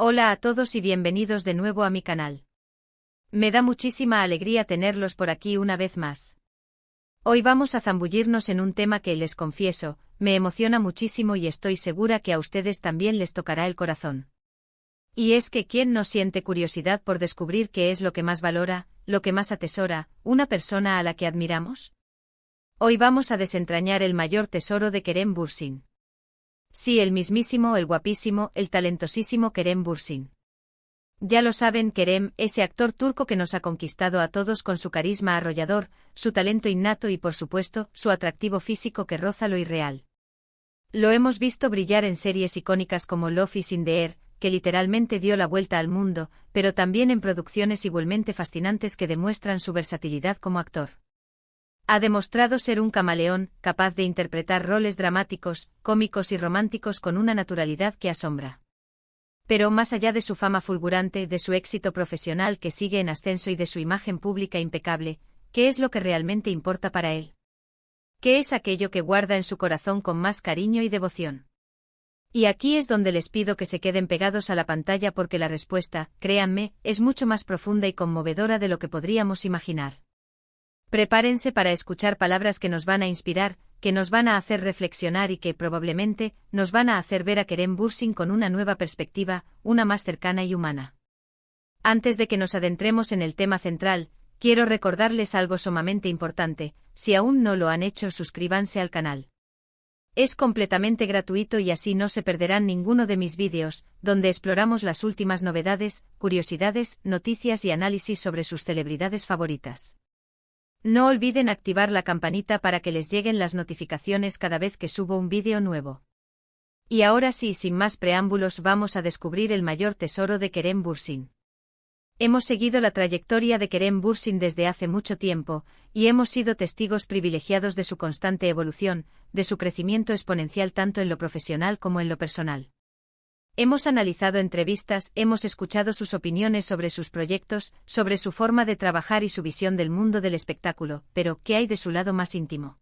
Hola a todos y bienvenidos de nuevo a mi canal. Me da muchísima alegría tenerlos por aquí una vez más. Hoy vamos a zambullirnos en un tema que, les confieso, me emociona muchísimo y estoy segura que a ustedes también les tocará el corazón. Y es que ¿quién no siente curiosidad por descubrir qué es lo que más valora, lo que más atesora, una persona a la que admiramos? Hoy vamos a desentrañar el mayor tesoro de Kerem Bürsin. Sí, el mismísimo, el guapísimo, el talentosísimo Kerem Bürsin. Ya lo saben, Kerem, ese actor turco que nos ha conquistado a todos con su carisma arrollador, su talento innato y por supuesto, su atractivo físico que roza lo irreal. Lo hemos visto brillar en series icónicas como Love is in the Air, que literalmente dio la vuelta al mundo, pero también en producciones igualmente fascinantes que demuestran su versatilidad como actor. Ha demostrado ser un camaleón, capaz de interpretar roles dramáticos, cómicos y románticos con una naturalidad que asombra. Pero más allá de su fama fulgurante, de su éxito profesional que sigue en ascenso y de su imagen pública impecable, ¿qué es lo que realmente importa para él? ¿Qué es aquello que guarda en su corazón con más cariño y devoción? Y aquí es donde les pido que se queden pegados a la pantalla porque la respuesta, créanme, es mucho más profunda y conmovedora de lo que podríamos imaginar. Prepárense para escuchar palabras que nos van a inspirar, que nos van a hacer reflexionar y que, probablemente, nos van a hacer ver a Kerem Bürsin con una nueva perspectiva, una más cercana y humana. Antes de que nos adentremos en el tema central, quiero recordarles algo sumamente importante: si aún no lo han hecho, suscríbanse al canal. Es completamente gratuito y así no se perderán ninguno de mis vídeos, donde exploramos las últimas novedades, curiosidades, noticias y análisis sobre sus celebridades favoritas. No olviden activar la campanita para que les lleguen las notificaciones cada vez que subo un vídeo nuevo. Y ahora sí, sin más preámbulos, vamos a descubrir el mayor tesoro de Kerem Bürsin. Hemos seguido la trayectoria de Kerem Bürsin desde hace mucho tiempo, y hemos sido testigos privilegiados de su constante evolución, de su crecimiento exponencial tanto en lo profesional como en lo personal. Hemos analizado entrevistas, hemos escuchado sus opiniones sobre sus proyectos, sobre su forma de trabajar y su visión del mundo del espectáculo, pero ¿qué hay de su lado más íntimo?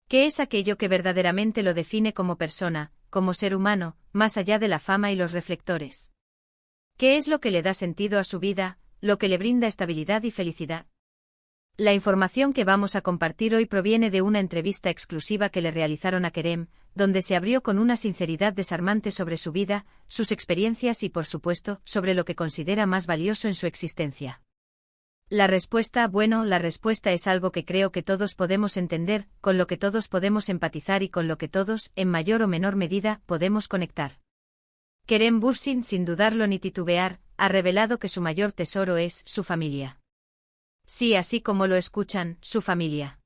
¿Qué es aquello que verdaderamente lo define como persona, como ser humano, más allá de la fama y los reflectores? ¿Qué es lo que le da sentido a su vida, lo que le brinda estabilidad y felicidad? La información que vamos a compartir hoy proviene de una entrevista exclusiva que le realizaron a Kerem, donde se abrió con una sinceridad desarmante sobre su vida, sus experiencias y, por supuesto, sobre lo que considera más valioso en su existencia. La respuesta es algo que creo que todos podemos entender, con lo que todos podemos empatizar y con lo que todos, en mayor o menor medida, podemos conectar. Kerem Bürsin, sin dudarlo ni titubear, ha revelado que su mayor tesoro es su familia. Sí, así como lo escuchan, su familia.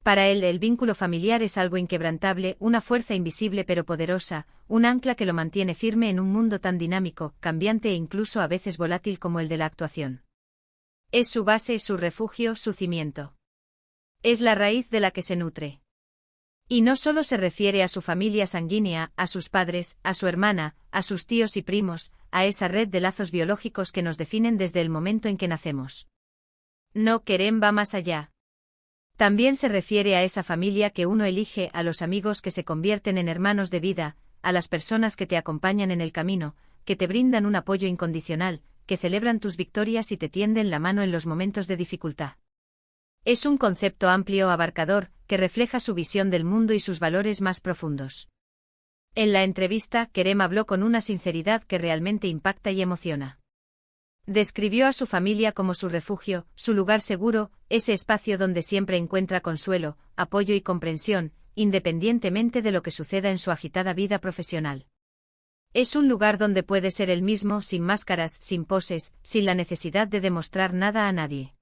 Para él, el vínculo familiar es algo inquebrantable, una fuerza invisible pero poderosa, un ancla que lo mantiene firme en un mundo tan dinámico, cambiante e incluso a veces volátil como el de la actuación. Es su base, su refugio, su cimiento. Es la raíz de la que se nutre. Y no solo se refiere a su familia sanguínea, a sus padres, a su hermana, a sus tíos y primos, a esa red de lazos biológicos que nos definen desde el momento en que nacemos. No, Kerem va más allá. También se refiere a esa familia que uno elige, a los amigos que se convierten en hermanos de vida, a las personas que te acompañan en el camino, que te brindan un apoyo incondicional, que celebran tus victorias y te tienden la mano en los momentos de dificultad. Es un concepto amplio, abarcador, que refleja su visión del mundo y sus valores más profundos. En la entrevista, Kerem habló con una sinceridad que realmente impacta y emociona. Describió a su familia como su refugio, su lugar seguro, ese espacio donde siempre encuentra consuelo, apoyo y comprensión, independientemente de lo que suceda en su agitada vida profesional. Es un lugar donde puede ser él mismo, sin máscaras, sin poses, sin la necesidad de demostrar nada a nadie.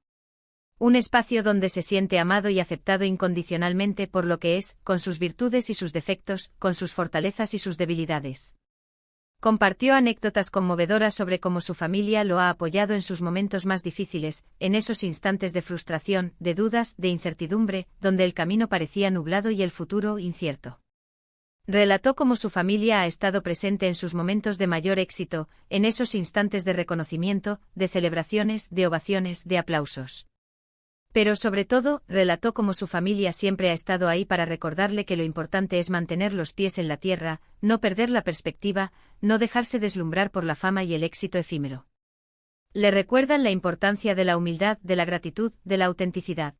Un espacio donde se siente amado y aceptado incondicionalmente por lo que es, con sus virtudes y sus defectos, con sus fortalezas y sus debilidades. Compartió anécdotas conmovedoras sobre cómo su familia lo ha apoyado en sus momentos más difíciles, en esos instantes de frustración, de dudas, de incertidumbre, donde el camino parecía nublado y el futuro incierto. Relató cómo su familia ha estado presente en sus momentos de mayor éxito, en esos instantes de reconocimiento, de celebraciones, de ovaciones, de aplausos. Pero sobre todo, relató cómo su familia siempre ha estado ahí para recordarle que lo importante es mantener los pies en la tierra, no perder la perspectiva, no dejarse deslumbrar por la fama y el éxito efímero. Le recuerdan la importancia de la humildad, de la gratitud, de la autenticidad.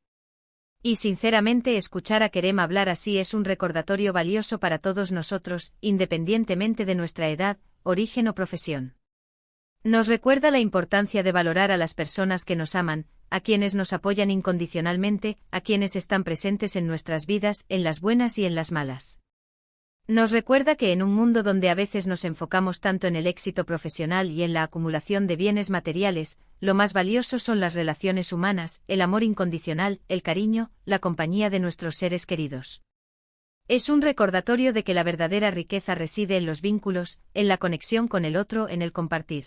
Y sinceramente escuchar a Kerem hablar así es un recordatorio valioso para todos nosotros, independientemente de nuestra edad, origen o profesión. Nos recuerda la importancia de valorar a las personas que nos aman, a quienes nos apoyan incondicionalmente, a quienes están presentes en nuestras vidas, en las buenas y en las malas. Nos recuerda que en un mundo donde a veces nos enfocamos tanto en el éxito profesional y en la acumulación de bienes materiales, lo más valioso son las relaciones humanas, el amor incondicional, el cariño, la compañía de nuestros seres queridos. Es un recordatorio de que la verdadera riqueza reside en los vínculos, en la conexión con el otro, en el compartir.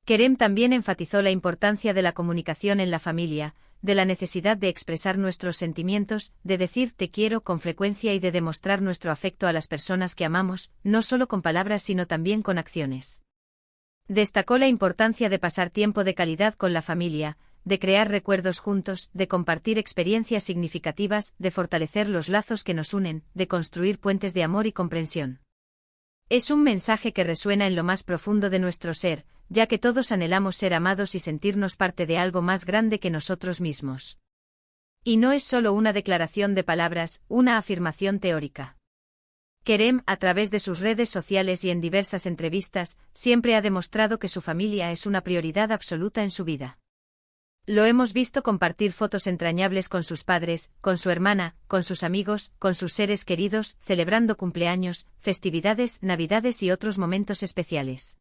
Kerem también enfatizó la importancia de la comunicación en la familia, de la necesidad de expresar nuestros sentimientos, de decir te quiero con frecuencia y de demostrar nuestro afecto a las personas que amamos, no solo con palabras sino también con acciones. Destacó la importancia de pasar tiempo de calidad con la familia, de crear recuerdos juntos, de compartir experiencias significativas, de fortalecer los lazos que nos unen, de construir puentes de amor y comprensión. Es un mensaje que resuena en lo más profundo de nuestro ser, ya que todos anhelamos ser amados y sentirnos parte de algo más grande que nosotros mismos. Y no es solo una declaración de palabras, una afirmación teórica. Kerem, a través de sus redes sociales y en diversas entrevistas, siempre ha demostrado que su familia es una prioridad absoluta en su vida. Lo hemos visto compartir fotos entrañables con sus padres, con su hermana, con sus amigos, con sus seres queridos, celebrando cumpleaños, festividades, navidades y otros momentos especiales.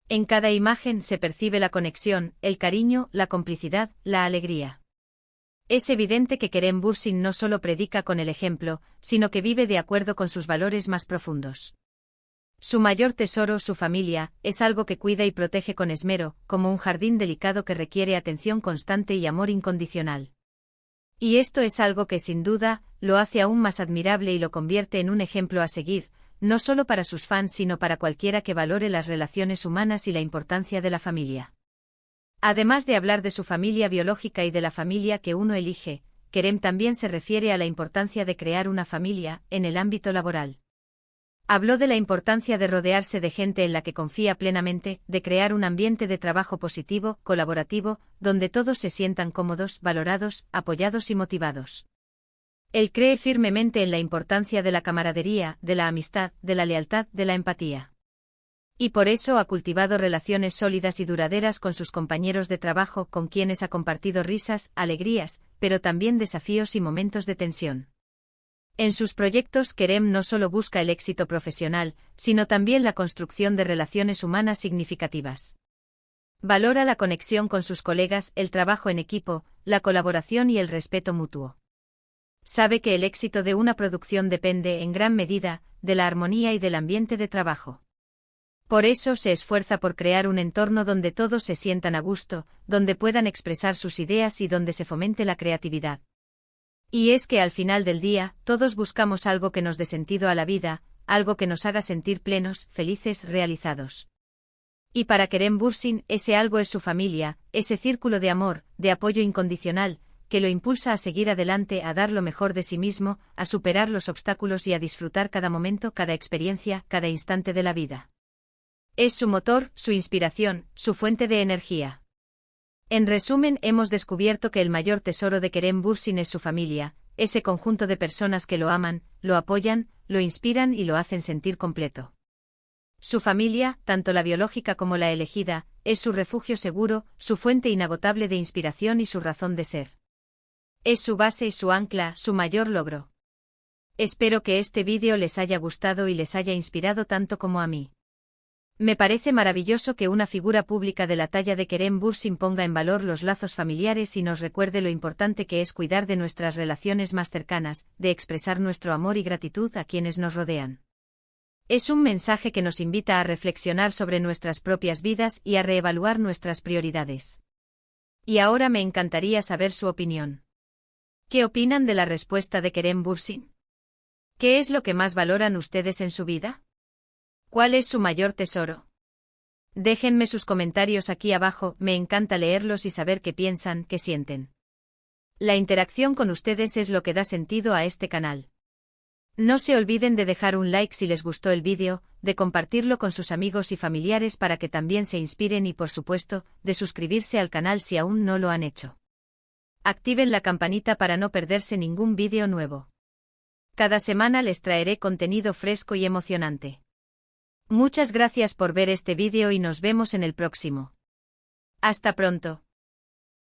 En cada imagen se percibe la conexión, el cariño, la complicidad, la alegría. Es evidente que Kerem Bürsin no solo predica con el ejemplo, sino que vive de acuerdo con sus valores más profundos. Su mayor tesoro, su familia, es algo que cuida y protege con esmero, como un jardín delicado que requiere atención constante y amor incondicional. Y esto es algo que sin duda, lo hace aún más admirable y lo convierte en un ejemplo a seguir, no solo para sus fans sino para cualquiera que valore las relaciones humanas y la importancia de la familia. Además de hablar de su familia biológica y de la familia que uno elige, Kerem también se refiere a la importancia de crear una familia, en el ámbito laboral. Habló de la importancia de rodearse de gente en la que confía plenamente, de crear un ambiente de trabajo positivo, colaborativo, donde todos se sientan cómodos, valorados, apoyados y motivados. Él cree firmemente en la importancia de la camaradería, de la amistad, de la lealtad, de la empatía. Y por eso ha cultivado relaciones sólidas y duraderas con sus compañeros de trabajo, con quienes ha compartido risas, alegrías, pero también desafíos y momentos de tensión. En sus proyectos Kerem no solo busca el éxito profesional, sino también la construcción de relaciones humanas significativas. Valora la conexión con sus colegas, el trabajo en equipo, la colaboración y el respeto mutuo. Sabe que el éxito de una producción depende, en gran medida, de la armonía y del ambiente de trabajo. Por eso se esfuerza por crear un entorno donde todos se sientan a gusto, donde puedan expresar sus ideas y donde se fomente la creatividad. Y es que al final del día, todos buscamos algo que nos dé sentido a la vida, algo que nos haga sentir plenos, felices, realizados. Y para Kerem Bürsin, ese algo es su familia, ese círculo de amor, de apoyo incondicional, que lo impulsa a seguir adelante, a dar lo mejor de sí mismo, a superar los obstáculos y a disfrutar cada momento, cada experiencia, cada instante de la vida. Es su motor, su inspiración, su fuente de energía. En resumen, hemos descubierto que el mayor tesoro de Kerem Bürsin es su familia, ese conjunto de personas que lo aman, lo apoyan, lo inspiran y lo hacen sentir completo. Su familia, tanto la biológica como la elegida, es su refugio seguro, su fuente inagotable de inspiración y su razón de ser. Es su base y su ancla, su mayor logro. Espero que este vídeo les haya gustado y les haya inspirado tanto como a mí. Me parece maravilloso que una figura pública de la talla de Kerem Bürsin ponga en valor los lazos familiares y nos recuerde lo importante que es cuidar de nuestras relaciones más cercanas, de expresar nuestro amor y gratitud a quienes nos rodean. Es un mensaje que nos invita a reflexionar sobre nuestras propias vidas y a reevaluar nuestras prioridades. Y ahora me encantaría saber su opinión. ¿Qué opinan de la respuesta de Kerem Bürsin? ¿Qué es lo que más valoran ustedes en su vida? ¿Cuál es su mayor tesoro? Déjenme sus comentarios aquí abajo, me encanta leerlos y saber qué piensan, qué sienten. La interacción con ustedes es lo que da sentido a este canal. No se olviden de dejar un like si les gustó el vídeo, de compartirlo con sus amigos y familiares para que también se inspiren y por supuesto, de suscribirse al canal si aún no lo han hecho. Activen la campanita para no perderse ningún vídeo nuevo. Cada semana les traeré contenido fresco y emocionante. Muchas gracias por ver este vídeo y nos vemos en el próximo. Hasta pronto.